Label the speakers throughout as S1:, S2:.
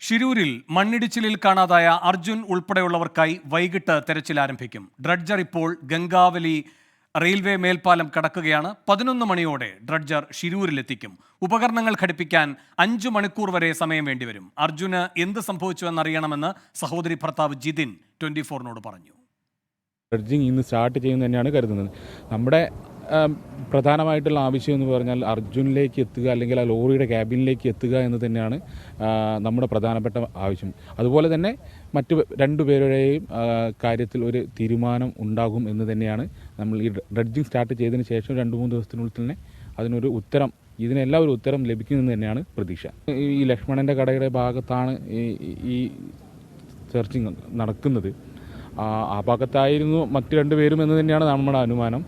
S1: ഷിരൂരിൽ മണ്ണിടിച്ചിലിൽ കാണാതായ അർജുൻ ഉൾപ്പെടെയുള്ളവർക്കായി വൈകിട്ട് തെരച്ചിൽ ആരംഭിക്കും. ഡ്രഡ്ജർ ഇപ്പോൾ ഗംഗാവലി റെയിൽവേ മേൽപ്പാലം കടക്കുകയാണ്. 11 മണിയോടെ ഡ്രഡ്ജർ ഷിരൂരിലെത്തിക്കും. ഉപകരണങ്ങൾ ഘടിപ്പിക്കാൻ 5 മണിക്കൂർ വരെ സമയം വേണ്ടിവരും. അർജുന് എന്ത് സംഭവിച്ചുവെന്നറിയണമെന്ന് സഹോദരി ഭർത്താവ് ജിതിൻ 24-നോട് പറഞ്ഞു.
S2: ഡ്രഡ്ജിങ് ഇന്ന് സ്റ്റാർട്ട് ചെയ്യുമെന്ന് തന്നെയാണ് കരുതുന്നത്. നമ്മുടെ പ്രധാനമായിട്ടുള്ള ആവശ്യം എന്ന് പറഞ്ഞാൽ അർജുനിലേക്ക് എത്തുക, അല്ലെങ്കിൽ ആ ലോറിയുടെ ക്യാബിനിലേക്ക് എത്തുക എന്ന് തന്നെയാണ് നമ്മുടെ പ്രധാനപ്പെട്ട ആവശ്യം. അതുപോലെ തന്നെ മറ്റ് 2 പേരുടെയും കാര്യത്തിൽ ഒരു തീരുമാനം ഉണ്ടാകും എന്ന് തന്നെയാണ് നമ്മൾ ഈ ഡ്രഡ്ജിങ് സ്റ്റാർട്ട് ചെയ്തതിന് ശേഷം 2-3 ദിവസത്തിനുള്ളിൽ തന്നെ അതിനൊരു ഉത്തരം, ഇതിനെല്ലാം ഒരു ഉത്തരം ലഭിക്കുമെന്ന് തന്നെയാണ് പ്രതീക്ഷ. ഈ ലക്ഷ്മണൻ്റെ കടയുടെ ഭാഗത്താണ് ഈ സെർച്ചിങ് നടക്കുന്നത്. ആ ഭാഗത്തായിരുന്നു മറ്റ് 2 പേരും എന്ന് തന്നെയാണ് നമ്മുടെ അനുമാനം.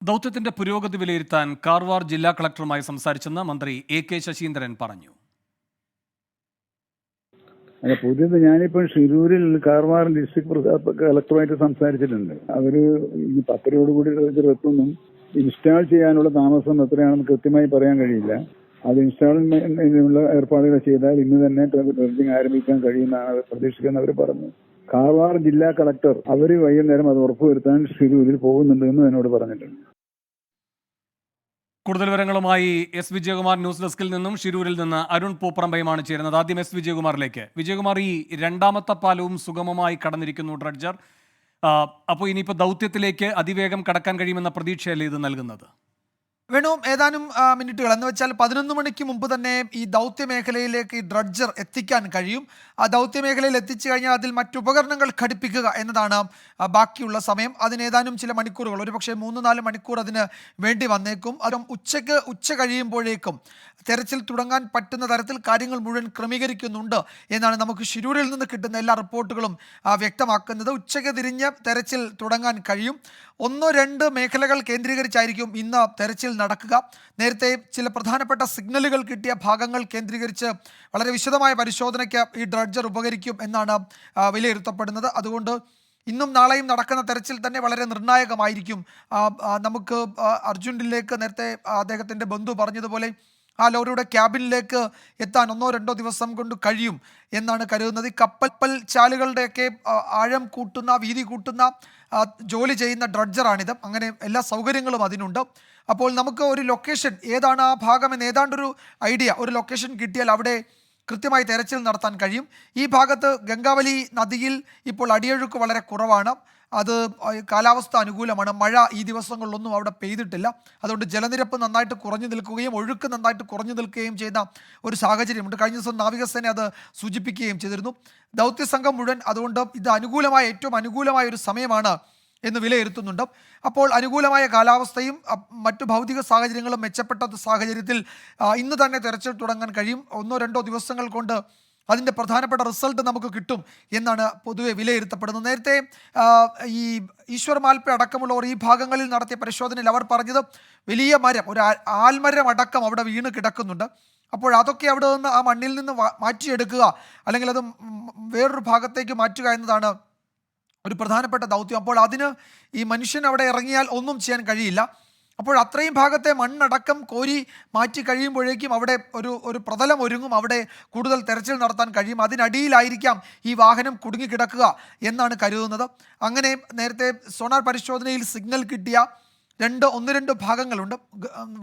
S1: ദൗത്യത്തിന്റെ പുരോഗതി വിലയിരുത്താൻ കാർവാർ ജില്ലാ കളക്ടറുമായി സംസാരിച്ചെന്ന് മന്ത്രി AK ശശീന്ദ്രൻ പറഞ്ഞു.
S3: പുതിയത് ഞാനിപ്പോൾ ഷിരൂരിൽ കാർവാർ ഡിസ്ട്രിക്ട് കളക്ടറുമായിട്ട് സംസാരിച്ചിട്ടുണ്ട്. അവര് ഈ 10-ഓടുകൂടി എത്തുന്നു. ഇൻസ്റ്റാൾ ചെയ്യാനുള്ള താമസം എത്രയാണെന്ന് കൃത്യമായി പറയാൻ കഴിയില്ല. അത് ഇൻസ്റ്റാളിനുള്ള ഏർപ്പാടുകൾ ചെയ്താൽ ഇന്ന് തന്നെ ഡ്രഡ്ജിങ് ആരംഭിക്കാൻ കഴിയുമെന്നാണ് പ്രതീക്ഷിക്കുന്നവർ പറഞ്ഞു. കാർവാർ ജില്ലാ കളക്ടർ അവര് വൈകുന്നേരം അത് ഉറപ്പുവരുത്താൻ ഷിരൂരിൽ പോകുന്നുണ്ടെന്ന് എന്നോട് പറഞ്ഞിട്ടുണ്ട്.
S1: കൂടുതൽ വിവരങ്ങളുമായി S വിജയകുമാർ ന്യൂസ് ഡെസ്കിൽ നിന്നും ഷിരൂരിൽ നിന്ന് അരുൺ പൂപ്പറമ്പയുമാണ് ചേരുന്നത്. ആദ്യം S വിജയകുമാറിലേക്ക്. വിജയകുമാർ, ഈ രണ്ടാമത്തെ പാലവും സുഗമമായി കടന്നിരിക്കുന്നു ഡ്രഡ്ജർ. അപ്പോൾ ഇനിയിപ്പോൾ ദൗത്യത്തിലേക്ക് അതിവേഗം കടക്കാൻ കഴിയുമെന്ന പ്രതീക്ഷയല്ലേ ഇത് നൽകുന്നത്?
S4: വേണു, ഏതാനും മിനിറ്റുകൾ എന്ന് വെച്ചാൽ 11 മണിക്ക് മുമ്പ് തന്നെ ഈ ദൗത്യമേഖലയിലേക്ക് ഈ ഡ്രഡ്ജർ എത്തിക്കാൻ കഴിയും. ആ ദൗത്യമേഖലയിൽ എത്തിച്ചു കഴിഞ്ഞാൽ അതിൽ മറ്റുപകരണങ്ങൾ ഘടിപ്പിക്കുക എന്നതാണ് ബാക്കിയുള്ള സമയം. അതിന് ഏതാനും ചില മണിക്കൂറുകൾ, ഒരുപക്ഷെ 3-4 മണിക്കൂർ അതിന് വേണ്ടി വന്നേക്കും. അതും ഉച്ച കഴിയുമ്പോഴേക്കും തെരച്ചിൽ തുടങ്ങാൻ പറ്റുന്ന തരത്തിൽ കാര്യങ്ങൾ മുഴുവൻ ക്രമീകരിക്കുന്നുണ്ട് എന്നാണ് നമുക്ക് ഷിരൂരിൽ നിന്ന് കിട്ടുന്ന എല്ലാ റിപ്പോർട്ടുകളും വ്യക്തമാക്കുന്നത്. ഉച്ചയ്ക്ക് തിരിഞ്ഞ് തെരച്ചിൽ തുടങ്ങാൻ കഴിയും. 1-2 മേഖലകൾ കേന്ദ്രീകരിച്ചായിരിക്കും ഇന്ന് തെരച്ചിൽ നടക്കുക. നേരത്തെ ചില പ്രധാനപ്പെട്ട സിഗ്നലുകൾ കിട്ടിയ ഭാഗങ്ങൾ കേന്ദ്രീകരിച്ച് വളരെ വിശദമായ പരിശോധനയ്ക്ക് ഈ ഡ്രഡ്ജർ ഉപകരിക്കും എന്നാണ് വിലയിരുത്തപ്പെടുന്നത്. അതുകൊണ്ട് ഇന്നും നാളെയും നടക്കുന്ന തെരച്ചിൽ തന്നെ വളരെ നിർണായകമായിരിക്കും. നമുക്ക് അർജുനിലേക്ക് നേരത്തെ അദ്ദേഹത്തിൻ്റെ ബന്ധു പറഞ്ഞതുപോലെ ആ ലോറിയുടെ ക്യാബിനിലേക്ക് എത്താൻ 1-2 ദിവസം കൊണ്ട് കഴിയും എന്നാണ് കരുതുന്നത്. ഈ കപ്പൽ ചാലുകളുടെയൊക്കെ ആഴം കൂട്ടുന്ന, വീതി കൂട്ടുന്ന ജോലി ചെയ്യുന്ന ഡ്രഡ്ജറാണിത്. അങ്ങനെ എല്ലാ സൗകര്യങ്ങളും അതിനുണ്ട്. അപ്പോൾ നമുക്ക് ഒരു ലൊക്കേഷൻ, ഏതാണ് ആ ഭാഗം എന്ന് ഏതാണ്ടൊരു ഐഡിയ, ഒരു ലൊക്കേഷൻ കിട്ടിയാൽ അവിടെ കൃത്യമായി തെരച്ചിൽ നടത്താൻ കഴിയും. ഈ ഭാഗത്ത് ഗംഗാവലി നദിയിൽ ഇപ്പോൾ അടിയൊഴുക്ക് വളരെ കുറവാണ്. അത് കാലാവസ്ഥ അനുകൂലമാണ്. മഴ ഈ ദിവസങ്ങളിലൊന്നും അവിടെ പെയ്തിട്ടില്ല. അതുകൊണ്ട് ജലനിരപ്പ് നന്നായിട്ട് കുറഞ്ഞു നിൽക്കുകയും ഒഴുക്ക് നന്നായിട്ട് കുറഞ്ഞു നിൽക്കുകയും ചെയ്യുന്ന ഒരു സാഹചര്യമുണ്ട്. കഴിഞ്ഞ ദിവസം നാവികസേന അത് സൂചിപ്പിക്കുകയും ചെയ്തിരുന്നു. ദൗത്യസംഘം മുഴുവൻ അതുകൊണ്ട് ഇത് ഏറ്റവും അനുകൂലമായ ഒരു സമയമാണ് എന്ന് വിലയിരുത്തുന്നുണ്ട്. അപ്പോൾ അനുകൂലമായ കാലാവസ്ഥയും മറ്റു ഭൗതിക സാഹചര്യങ്ങളും മെച്ചപ്പെട്ട സാഹചര്യത്തിൽ ഇന്ന് തന്നെ തെരച്ചിൽ തുടങ്ങാൻ കഴിയും. 1-2 ദിവസങ്ങൾ കൊണ്ട് അതിൻ്റെ പ്രധാനപ്പെട്ട റിസൾട്ട് നമുക്ക് കിട്ടും എന്നാണ് പൊതുവെ വിലയിരുത്തപ്പെടുന്നത്. നേരത്തെ ഈ ഈശ്വർ മാൽപ്പെ അടക്കമുള്ളവർ ഈ ഭാഗങ്ങളിൽ നടത്തിയ പരിശോധനയിൽ അവർ പറഞ്ഞത് വലിയ മരം, ഒരു ആൽമരം അടക്കം അവിടെ വീണ് കിടക്കുന്നുണ്ട്. അപ്പോൾ അതൊക്കെ അവിടെ നിന്ന് ആ മണ്ണിൽ നിന്ന് മാറ്റിയെടുക്കുക, അല്ലെങ്കിൽ അത് വേറൊരു ഭാഗത്തേക്ക് മാറ്റുക എന്നതാണ് ഒരു പ്രധാനപ്പെട്ട ദൗത്യം. അപ്പോൾ അതിന് ഈ മനുഷ്യൻ അവിടെ ഇറങ്ങിയാൽ ഒന്നും ചെയ്യാൻ കഴിയില്ല. അപ്പോൾ അത്രയും ഭാഗത്തെ മണ്ണടക്കം കോരി മാറ്റി കഴിയുമ്പോഴേക്കും അവിടെ ഒരു പ്രതലം ഒരുങ്ങും. അവിടെ കൂടുതൽ തെരച്ചിൽ നടത്താൻ കഴിയും. അതിനടിയിലായിരിക്കാം ഈ വാഹനം കുടുങ്ങിക്കിടക്കുക എന്നാണ് കരുതുന്നത്. അങ്ങനെ നേരത്തെ സോണാർ പരിശോധനയിൽ സിഗ്നൽ കിട്ടിയ 1-2 ഭാഗങ്ങളുണ്ട്.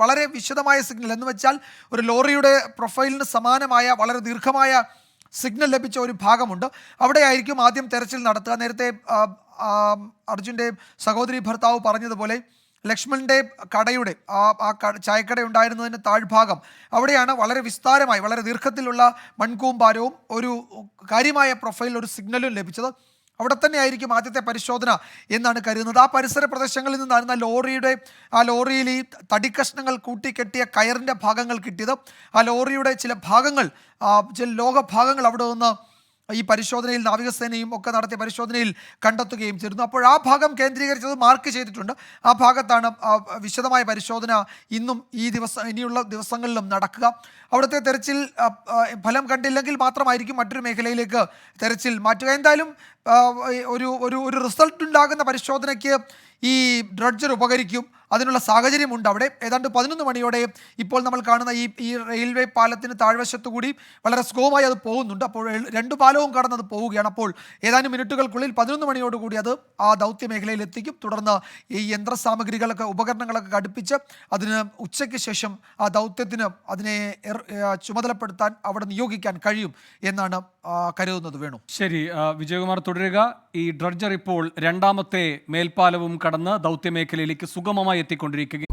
S4: വളരെ വിശദമായ സിഗ്നൽ എന്ന് വെച്ചാൽ ഒരു ലോറിയുടെ പ്രൊഫൈലിന് സമാനമായ വളരെ ദീർഘമായ സിഗ്നൽ ലഭിച്ച ഒരു ഭാഗമുണ്ട്. അവിടെയായിരിക്കും ആദ്യം തെരച്ചിൽ നടത്തുക. നേരത്തെ അർജുൻ്റെ സഹോദരി ഭർത്താവ് പറഞ്ഞതുപോലെ ലക്ഷ്മണൻ്റെ കടയുടെ ചായക്കട ഉണ്ടായിരുന്നതിൻ്റെ താഴ്ഭാഗം, അവിടെയാണ് വളരെ വിസ്താരമായി വളരെ ദീർഘത്തിലുള്ള മൺകൂമ്പാരവും ഒരു കാര്യമായ പ്രൊഫൈൽ ഒരു സിഗ്നലും ലഭിച്ചത്. അവിടെ തന്നെ ആയിരിക്കും ആദ്യത്തെ പരിശോധന എന്നാണ് കരുതുന്നത്. ആ പരിസര പ്രദേശങ്ങളിൽ നിന്നായിരുന്നു ലോറിയിൽ ഈ തടിക്കഷ്ണങ്ങൾ കൂട്ടിക്കെട്ടിയ കയറിൻ്റെ ഭാഗങ്ങൾ കിട്ടിയത്. ആ ലോറിയുടെ ചില ലോഹഭാഗങ്ങൾ അവിടെ നിന്ന് ഈ പരിശോധനയിൽ നാവികസേനയും ഒക്കെ നടത്തിയ പരിശോധനയിൽ കണ്ടെത്തുകയും ചെയ്തിരുന്നു. അപ്പോൾ ആ ഭാഗം കേന്ദ്രീകരിച്ചത് മാർക്ക് ചെയ്തിട്ടുണ്ട്. ആ ഭാഗത്താണ് വിശദമായ പരിശോധന ഇനിയുള്ള ദിവസങ്ങളിലും നടക്കുക. അവിടുത്തെ തെരച്ചിൽ ഫലം കണ്ടില്ലെങ്കിൽ മാത്രമായിരിക്കും മറ്റൊരു മേഖലയിലേക്ക് തെരച്ചിൽ മാറ്റുക. എന്തായാലും ഒരു ഒരു ഒരു റിസൾട്ട് ഉണ്ടാകുന്ന പരിശോധനയ്ക്ക് ഈ ഡ്രഡ്ജർ ഉപകരിക്കും. അതിനുള്ള സാഹചര്യമുണ്ട് അവിടെ. ഏതാണ്ട് 11 മണിയോടെ ഇപ്പോൾ നമ്മൾ കാണുന്ന ഈ റെയിൽവേ പാലത്തിന് താഴ്വശത്തു കൂടി വളരെ സ്ലോമായി അത് പോകുന്നുണ്ട്. അപ്പോൾ 2 പാലവും കടന്നത് പോവുകയാണ്. അപ്പോൾ ഏതാനും മിനിറ്റുകൾക്കുള്ളിൽ 11 മണിയോടുകൂടി അത് ആ ദൗത്യ മേഖലയിൽ എത്തിക്കും. തുടർന്ന് ഈ യന്ത്രസാമഗ്രികളൊക്കെ ഉപകരണങ്ങളൊക്കെ ഘടിപ്പിച്ച് അതിന് ഉച്ചയ്ക്ക് ശേഷം ആ ദൗത്യത്തിന് അതിനെ ചുമതലപ്പെടുത്താൻ അവിടെ നിയോഗിക്കാൻ കഴിയും എന്നാണ് കരുതുന്നത്. വേണു.
S1: ശരി, വിജയകുമാർ തുടരുക. ഈ ഡ്രഡ്ജർ ഇപ്പോൾ രണ്ടാമത്തെ മേൽപ്പാലവും കടന്ന് ദൗത്യമേഖലയിലേക്ക് സുഗമമായി എത്തിക്കൊണ്ടിരിക്കുകയാണ്.